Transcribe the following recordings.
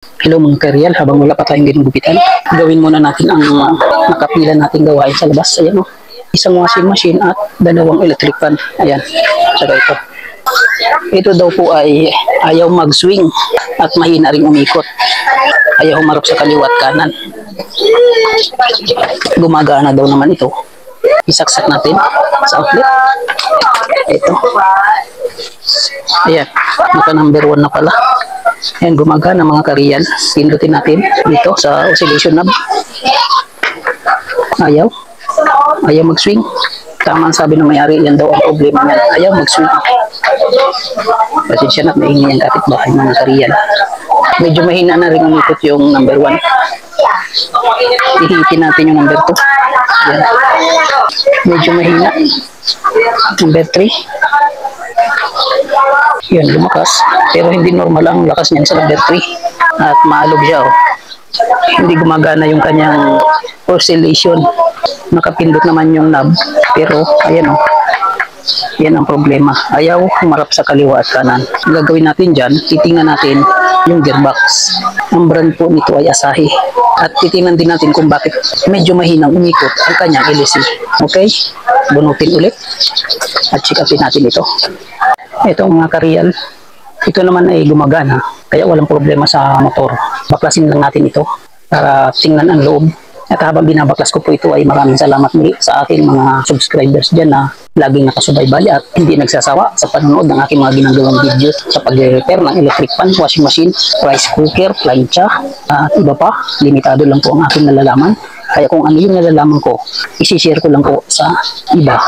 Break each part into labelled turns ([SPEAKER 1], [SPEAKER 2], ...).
[SPEAKER 1] Hello mga karyal, habang wala pa tayong ginugupitan, gawin muna natin ang nakapila nating gawain sa labas. Ayan o, isang washing machine at dalawang electric fan. Ayan, saka ito. Ito daw po ay ayaw mag-swing at mahina ring umikot. Ayaw humarap sa kaliwa at kanan. Gumagana daw naman ito. Isaksak natin sa outlet. Ito. Ayan, naka number 1 na pala. Ayan, gumagana mga karyal. Pindutin natin dito sa oscillation knob. Ayaw mag-swing. Tama ang sabi ng may-ari, yan daw ang problema niya. Ayaw mag-swing. Pasensya na, maingay ang kapitbahay mga karyal. Medyo mahina na rin umikot yung number 1. Ihitin natin yung number 2. Ayan. Medyo mahina. Number 3. Yan, lumakas. Pero hindi normal ang lakas niyan sa number 3. At maalog siya. Oh. Hindi gumagana yung kanyang oscillation. Nakapindot naman yung knob. Pero, ayan o. Oh. Yan ang problema. Ayaw humarap sa kaliwa at kanan. Ang gagawin natin dyan, titingnan natin yung gearbox. Ang brand po nito ay Asahi. At titingnan din natin kung bakit medyo mahinang umikot ang kanyang LC. Okay? Bunutin ulit. At check upin natin ito. Ito mga karyal. Ito naman ay gumagana. Kaya walang problema sa motor. Baklasin lang natin ito para tingnan ang loob. At habang binabaklas ko po ito ay maraming salamat muli sa ating mga subscribers dyan na laging nakasubaybay at hindi nagsasawa sa panonood ng aking mga ginagawang videos sa pag-repair ng electric fan, washing machine, rice cooker, plancha, at iba pa. Limitado lang po ang aking nalalaman. Kaya kung ano yung nalalaman ko, isi-share ko lang po sa iba.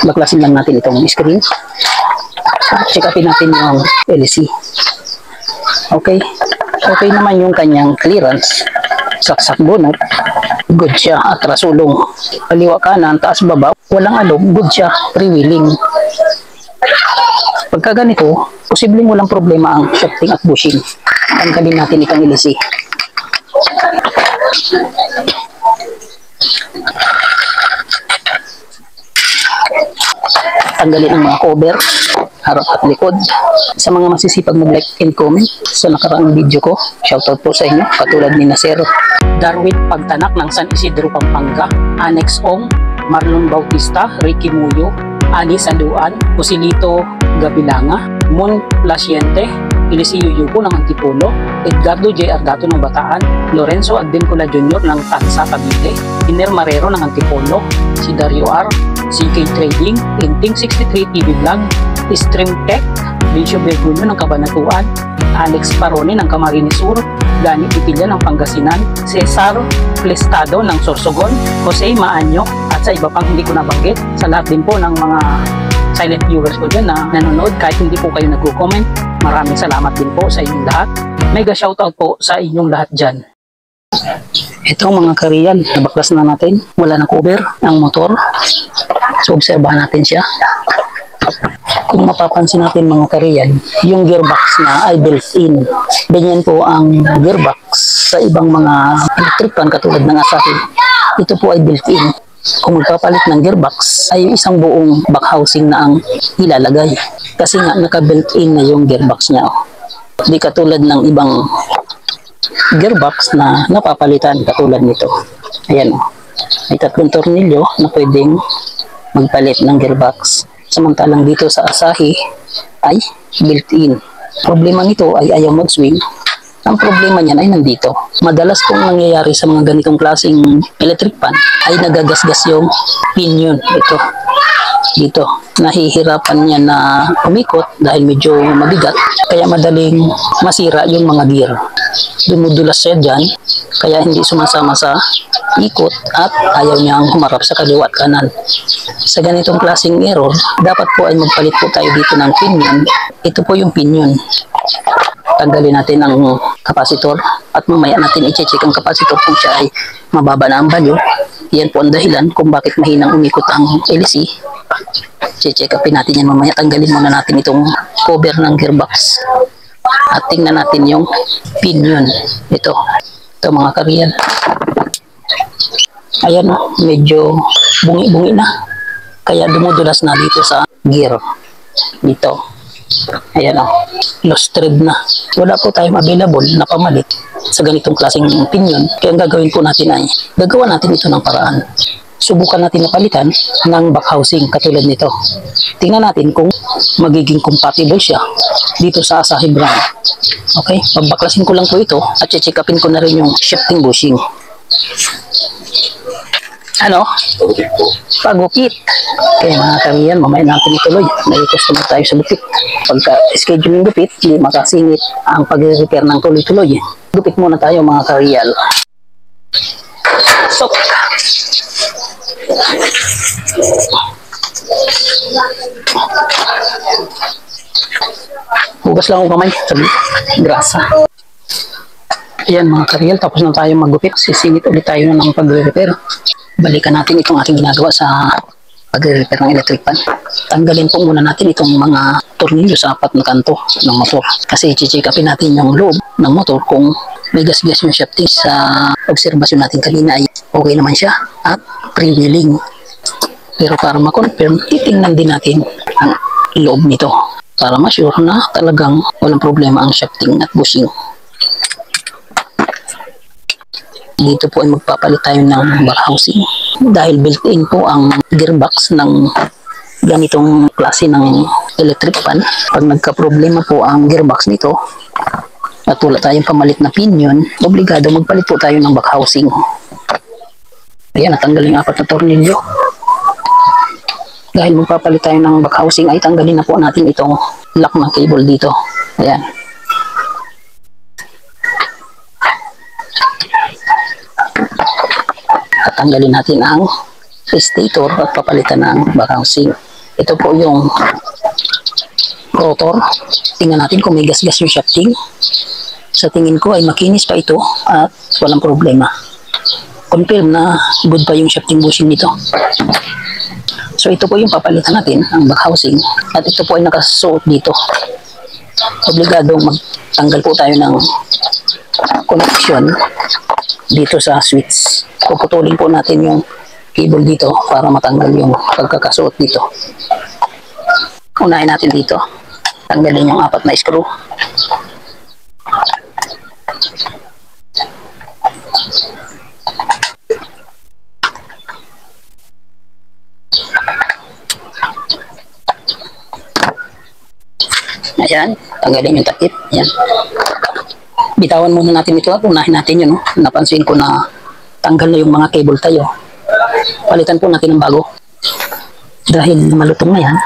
[SPEAKER 1] Baklasin lang natin itong screen. Check upin natin yung LC. Okay. Okay naman yung kanyang clearance. Saksak bonnet, good siya. At rasulong, kaliwa kanan, taas baba, walang alog, good siya. Freewheeling. Pagka ganito, posibleng walang problema ang shifting at bushing. Tanggalin natin itong LC. Tanggalin ang mga cover, harap at likod. Sa mga masisipag mag-like and comment sa nakaraang video ko, shoutout po sa inyo, katulad ni Nasir Darwin Pagtanak ng San Isidro, Pampanga, Annex Ong, Marlon Bautista, Ricky Muyo, Ani Saluan, Joselito Gabilanga, Mon Placiente, Eliseo Yuko ng Antipolo, Edgardo J. Argato ng Bataan, Lorenzo Advencola Jr. ng Tansa, Cavite, Iner Marrero ng Antipolo, si Dario R., CK Trading, Inting 63 TV Vlog, Stream Tech, Vincio Bergunyo ng Cabanatuan, Alex Parone ng Camarines Sur, Gani Pipilya ng Pangasinan, Cesar Flestado ng Sorsogon, Jose Maanyo, at sa iba pang hindi ko nabanggit. Sa lahat din po ng mga silent viewers ko dyan na nanonood kahit hindi po kayo nag-comment, maraming salamat din po sa inyong lahat. Mega shoutout po sa inyong lahat dyan. Ito mga karyal, nabaklas na natin. Wala na cover ang motor. So obserbahan natin siya. Kung mapapansin natin mga karyal, yung gearbox na ay built-in. Ganyan po ang gearbox sa ibang mga electric fan katulad ng Asahi. Ito po ay built-in. Kung magpapalit ng gearbox ay isang buong back housing na ang ilalagay. Kasi nga naka-built-in na yung gearbox niya. Di katulad ng ibang gearbox na napapalitan katulad nito. Ayan o. May 3 tornilyo na pwedeng magpalit ng gearbox. Samantalang dito sa Asahi ay built-in. Problema nito ay ayaw mag-swing. Ang problema niyan ay nandito. Madalas pong nangyayari sa mga ganitong klaseng electric fan ay nagagasgas yung pinion. Ito. Dito. Nahihirapan niya na umikot dahil medyo mabigat. Kaya madaling masira yung mga gear. Dumudulas siya dyan. Kaya hindi sumasama sa ikot at ayaw niyang humarap sa kaliwa at kanan. Sa ganitong klaseng error, dapat po ay magpalit po tayo dito ng pinion. Ito po yung pinion. Tanggalin natin ang kapasitor at mamaya natin i-check ang kapasitor kung siya ay mababa na ang value. Yan po ang dahilan kung bakit mahinang umikot ang LC. Check upin natin yan mamaya. Tanggalin muna natin itong cover ng gearbox at tingnan natin yung pinion. Ito mga karyal. Ayan o, medyo bungi-bungi na. Kaya dumudulas na dito sa gear. Dito. Ayan o, lost thread na. Wala po tayong available na pamalit sa ganitong klaseng pinion. Kaya ang gagawin po natin ay gagawa natin ito ng paraan. Subukan natin na palitan ng back housing katulad nito. Tingnan natin kung magiging compatible siya dito sa Asahi brand. Okay, pagbaklasin ko lang po ito at check upin ko na rin yung shifting bushing. Ano? Pagupit. Kaya mga kariyan, mamaya natin ituloy. May customer tayo sa gupit. Pagka scheduling gupit, hindi makasingit ang pag-repair ng tuloy-tuloy. Gupit muna tayo mga kariyal. So, hugas lang ang kamay sa grasa. Ayan mga kariyal, tapos na tayo maggupit. Sisingit ulit tayo na ng pag-repair. Balikan natin itong ating ginagawa sa pag-repair ng electric pan. Tanggalin po muna natin itong mga tornilyo sa apat na kanto ng motor. Kasi i-check upin natin yung loob ng motor kung may gas-gas yung shafting. Sa obserbasyon natin kanina ay okay naman siya at pre-wheeling. Pero para ma-confirm, titingnan din natin ang loob nito para ma-sure na talagang walang problema ang shafting at bushing. Dito po ay magpapalit tayo ng back housing dahil built-in po ang gearbox ng ganitong klase ng electric pan. Pag nagka-problema po ang gearbox nito at wala tayong pamalit na pinion, obligado magpalit po tayo ng back housing. Ayan, natanggal yung apat na tornilyo. Dahil magpapalit tayo ng back housing ay tanggalin na po natin itong lock ng cable dito. Ayan. Tanggalin natin ang stator at papalitan ng back housing. Ito po yung rotor. Tingnan natin kung may gas-gas yung shafting. Sa tingin ko ay makinis pa ito at walang problema. Confirm na good pa yung shafting bushing nito. So ito po yung papalitan natin, ang back housing. At ito po ay nakasuot dito. Obligadong magtanggal po tayo ng connection dito sa switch. Puputulin po natin yung cable dito para matanggal yung pagkakasuot dito. Unahin natin dito. Tanggalin yung apat na screw. Ayan, tanggalin yung takip. Ayan. Bitawan muna natin ito at unahin natin yun. No? Napansin ko na tanggal na yung mga cable tayo. Palitan po natin ng bago. Dahil malutong na yan,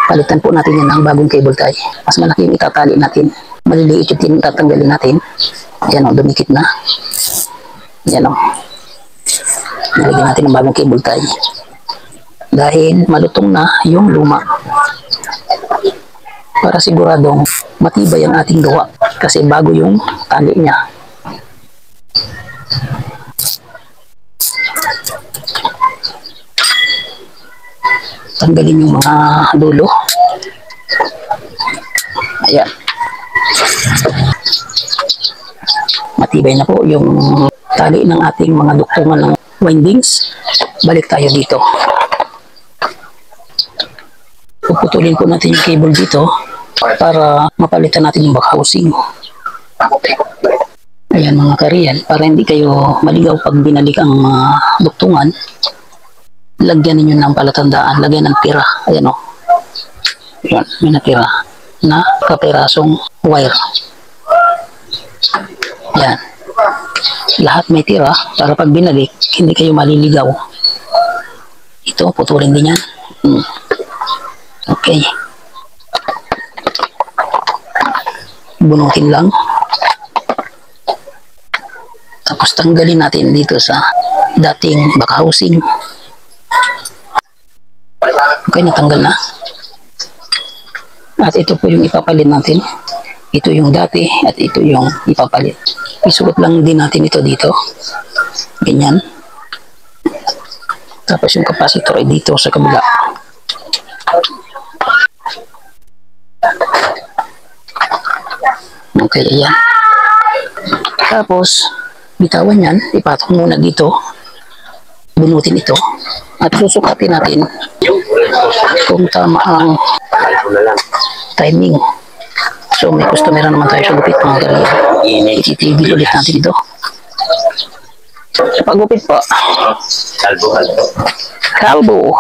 [SPEAKER 1] palitan po natin yan ng bagong cable tie. Mas malaki yung itatali natin. Maliliit yung tatanggalin natin. Ayan o, dumikit na. Ayan o. Nalagyan natin ng bagong cable tie. Dahil malutong na yung luma. Para siguradong matibay ang ating gawa. Kasi bago yung tali niya. Tanggalin yung mga dulo. Ayan. Matibay na po yung tali ng ating mga duktungan ng windings. Balik tayo dito. Puputulin po natin yung cable dito para mapalitan natin yung back housing. Ayan mga kariyan, para hindi kayo maligaw pag binalik ang mga duktungan, lagyan ninyo ng palatandaan, lagyan ng tira. Ayan o. Ayan, may natira na kapirasong wire. Ayan. Lahat may tira para pag binalik, hindi kayo maliligaw. Ito, putulin din yan. Okay. Bunutin lang. Tapos tanggalin natin dito sa dating back housing. Okay, natanggal na. At ito po yung ipapalit natin. Ito yung dati at ito yung ipapalit. Isuot lang din natin ito dito. Ganyan. Tapos yung capacitor ay dito sa kabila. Okay, ayan. Tapos, bitawan yan. Ipatong muna dito. Bunutin ito. At susukatin natin kung tama ang timing. So may customer na naman tayo sa gupit mga karya. Ititigil ulit natin ito. Sa paggupit po. Kalbo.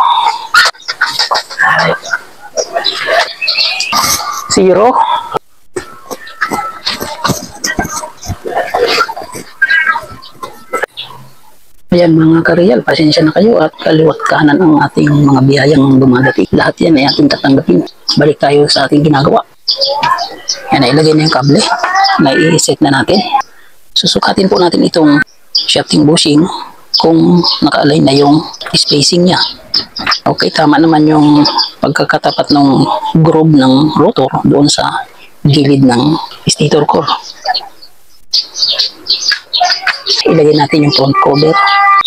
[SPEAKER 1] Zero. Ayan mga kareal, pasensya na kayo at kaliwat kanan ang ating mga biyayang dumadating. Lahat yan ay ating tatanggapin. Balik tayo sa ating ginagawa. Yan, ilagay na yung kable na i-set na natin. Susukatin po natin itong shafting bushing kung naka-align na yung spacing niya. Okay, tama naman yung pagkakatapat ng groove ng rotor doon sa gilid ng stator core. Ilagay natin yung front cover.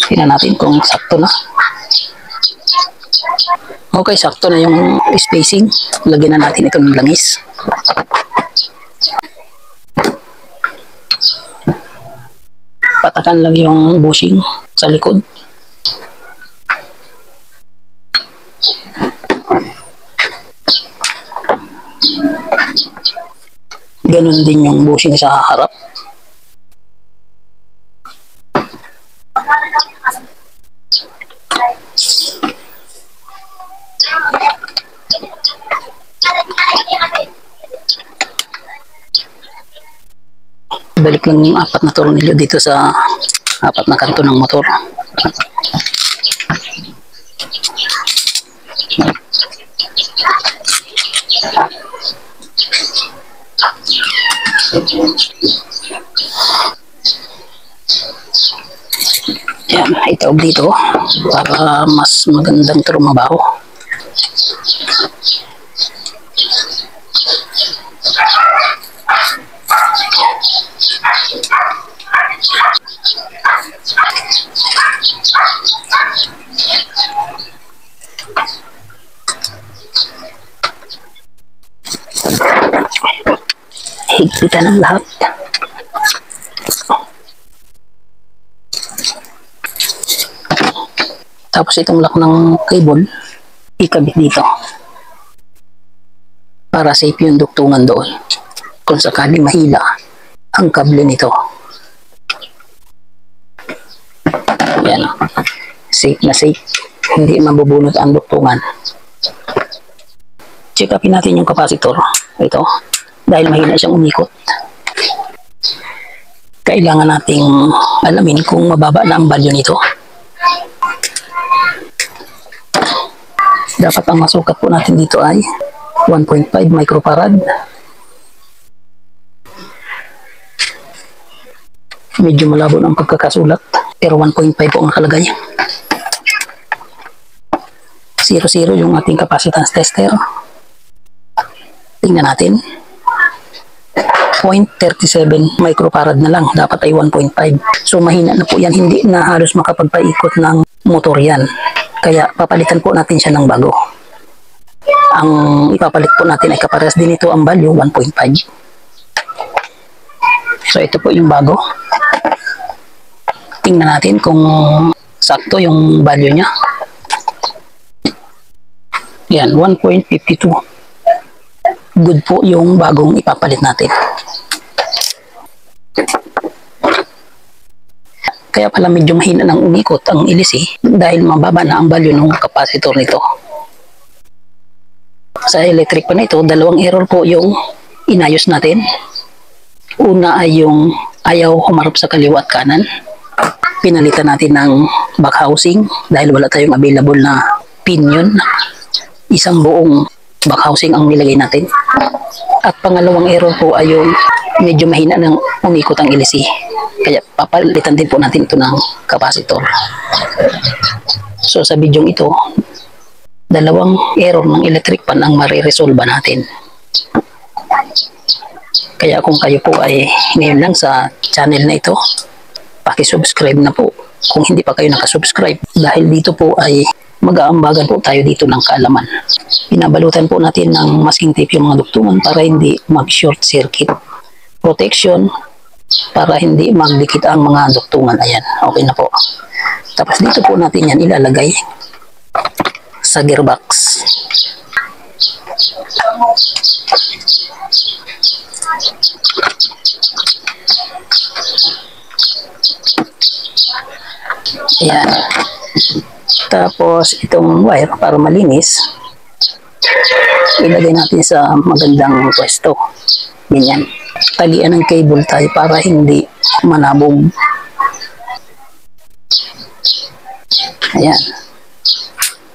[SPEAKER 1] Tingnan natin kung sakto na. Okay, sakto na yung spacing. Lagyan na natin itong langis. Patakan lang yung bushing sa likod. Ganun din yung bushing sa harap. Balik lang yung 4 na tornilyo dito sa 4 na kanto ng motor. Yan, itaog dito para mas magandang trumabaho. Higpitan ang lahat. Tapos itong lock ng cable, ikabit dito. Para safe yung dugtungan doon. Kung sakali mahila ang kable nito. Yan. Safe na safe. Hindi mabubunot ang dugtungan. Check upin natin yung capacitor. Ito. Dahil mahina siyang umikot. Kailangan nating alamin kung mababa na ang value nito. Dapat ang masukat po natin dito ay 1.5 microfarad. Medyo malabo ang pagkakasulat, pero 1.5 po ang nakalagay. 0.0 yung ating capacitance tester. Tingnan natin. 0.37 microfarad na lang, dapat ay 1.5. So mahina na po yan, hindi na halos makapagpaikot ng motor yan. Kaya papalitan po natin siya ng bago. Ang ipapalit po natin ay kaparehas din ito ang value, 1.5. So ito po yung bago. Tingnan natin kung sakto yung value niya. Yan, 1.52. Good po yung bagong ipapalit natin. Kaya pala medyo mahina ng umikot ang LC dahil mababa na ang value ng capacitor nito. Sa electric pa na ito, dalawang error po yung inayos natin. Una ay yung ayaw humarap sa kaliwa at kanan. Pinalitan natin ng back housing dahil wala tayong available na pinion. Isang buong back housing ang nilagay natin. At pangalawang error po ay yung medyo mahina ng umikot ang LC. Kaya papalitan din po natin ito ng capacitor. So sa video ito, dalawang error ng electric pan ang mariresolve natin. Kaya kung kayo po ay ngayon lang sa channel na ito, paki-subscribe na po kung hindi pa kayo nakasubscribe. Dahil dito po ay mag-aambagan po tayo dito ng kaalaman. Pinabalutan po natin ng masking tape yung mga dugtungan para hindi mag-short circuit. Protection para hindi magdikit ang mga dugtungan. Ayan, okay na po. Tapos dito po natin yan ilalagay sa gearbox. Ayan. Tapos itong wire para malinis, ilagay natin sa magandang pwesto. Ganyan. Talian ng cable tayo para hindi manabog. Ayan.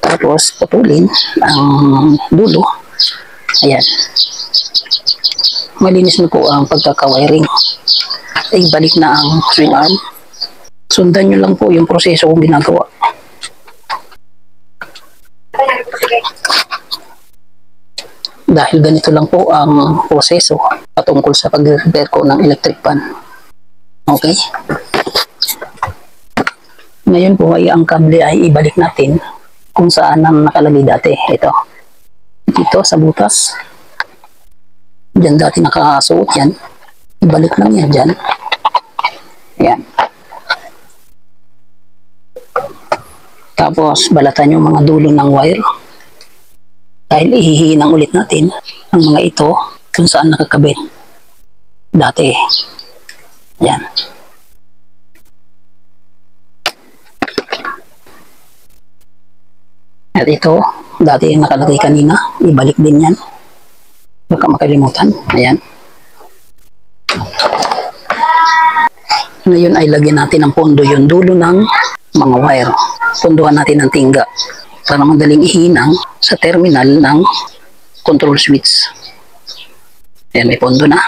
[SPEAKER 1] Tapos putulin ang dulo. Ayan. Malinis na po ang pagkaka-wiring. Ibalik na ang swing arm. Sundan nyo lang po yung proseso kong ginagawa. Dahil ganito lang po ang proseso patungkol sa pag-repair ko ng electric pan. Okay? Ngayon po ay ang kable ay ibalik natin kung saan ang nakalagay dati. Ito. Dito sa butas. Diyan dati nakasuot yan. Ibalik lang yan dyan. Ayan. Tapos balatan yung mga dulo ng wire. Dahil ihihinang ulit natin ang mga ito kung saan nakakabit dati. Ayan. At ito, dati yung nakalagay kanina, ibalik din yan. Baka makalimutan. Ayan. Ngayon ay lagyan natin ng pondo yung dulo ng mga wire. Pondohan natin ng tingga para madaling ihinang sa terminal ng control switch. Ayan, may pondo na.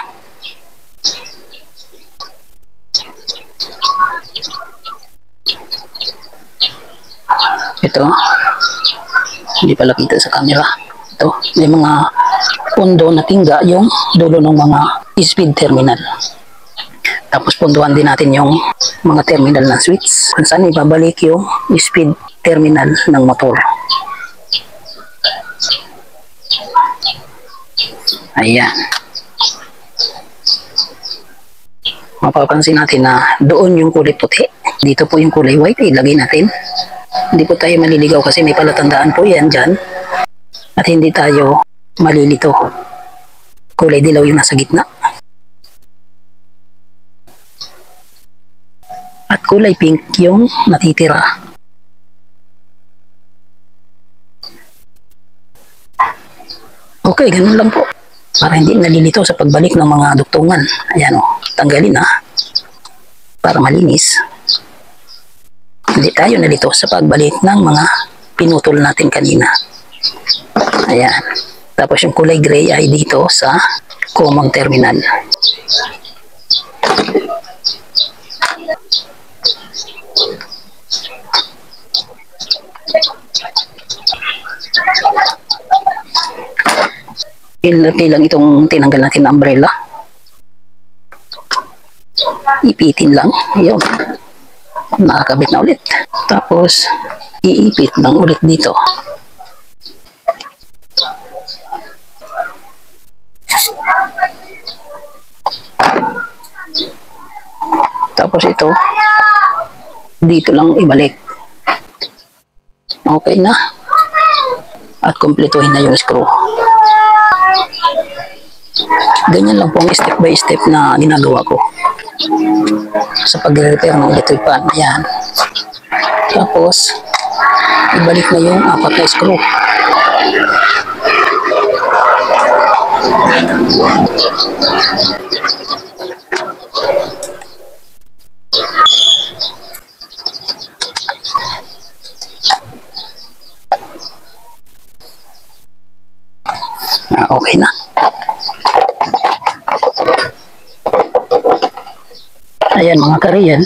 [SPEAKER 1] Ito, hindi pala kita sa camera. Ito, may mga pondo na tingga yung dulo ng mga speed terminal. Tapos pondohan din natin yung mga terminal ng switch kung saan ibabalik yung speed terminal ng motor. Ayan. Mapapansin natin na doon yung kulay puti. Dito po yung kulay white. Ilagay natin. Hindi po tayo maliligaw kasi may palatandaan po yan dyan. At hindi tayo malilito. Kulay dilaw yung nasa gitna. At kulay pink yung natitira. Okay, ganun lang po. Para hindi nalilito sa pagbalik ng mga duktungan. Ayan o, tanggalin na. Para malinis. Hindi tayo nalito sa pagbalik ng mga pinutol natin kanina. Ayan. Tapos yung kulay gray ay dito sa common terminal. Ilagay lang itong tinanggal natin na umbrella. Ipitin lang. Ayun. Nakakabit na ulit. Tapos, iipit lang ulit dito. Tapos ito, dito lang ibalik. Okay na. At kumpletuhin na yung screw. Ganyan lang po ang step by step na ginagawa ko sa pag-repair ng electric pan. Ayan. Tapos, ibalik na yung apat na screw. Okay na. Ayan mga kariyan,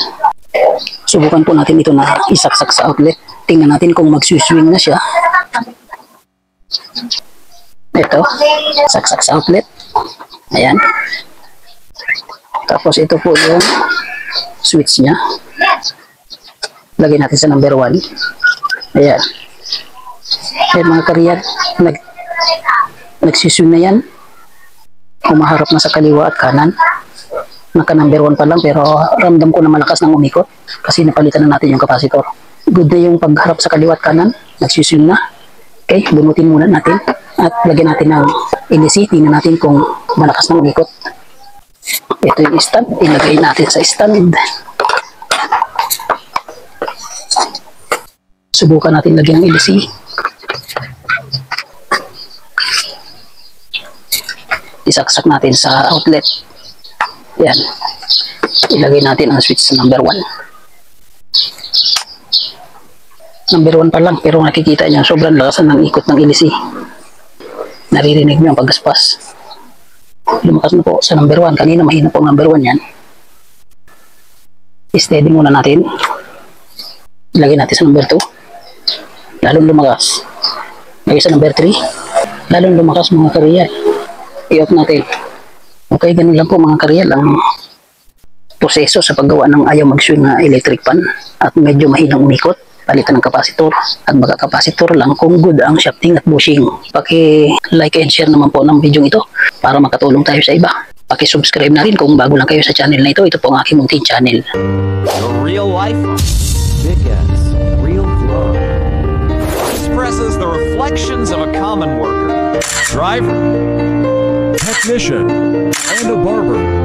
[SPEAKER 1] subukan po natin ito na isaksak sa outlet. Tingnan natin kung magsuswing na siya. Ito, saksak sa outlet. Ayan. Tapos ito po yung switch niya. Lagay natin sa number 1. Ayan. Ayan mga kariyan, nagsuswing na yan. Umaharap na sa kaliwa at kanan. Naka number 1 pa lang pero ramdam ko na malakas ng umikot kasi napalitan na natin yung kapasitor. Good na yung pagharap sa kaliwa at kanan. Nagsuswing na. Okay, bunutin muna natin at lagyan natin ng LC. Tingnan natin kung malakas ng umikot. Ito yung stand. Ilagay natin sa stand. Subukan natin lagyan ng LC. Isaksak natin sa outlet. Yan. Ilagay natin ang switch number 1. Number 1 pa lang, pero nakikita niyo sobrang lakasan ng ikot ng LC. Naririnig niyo ang paggaspas. Lumakas na po sa number 1. Kanina mahina po ang number 1 yan. I-steady muna natin. Ilagay natin sa number 2. Lalong lumakas. Lagay sa number 3. Lalong lumakas mga karyal. I-off natin. Okay, ganun lang po mga karyal ang proseso sa paggawa ng ayaw mag-swing na electric fan at medyo mahinang umikot. Palitan ng kapasitor at baka kapasitor lang kung good ang shafting at bushing. Paki-like and share naman po ng video ito para makatulong tayo sa iba. Paki-subscribe na rin kung bago lang kayo sa channel na ito. Ito po ang aking munting channel.
[SPEAKER 2] The real life, big S, real flow. Expresses the reflections of a common worker, driver, technician, and a barber.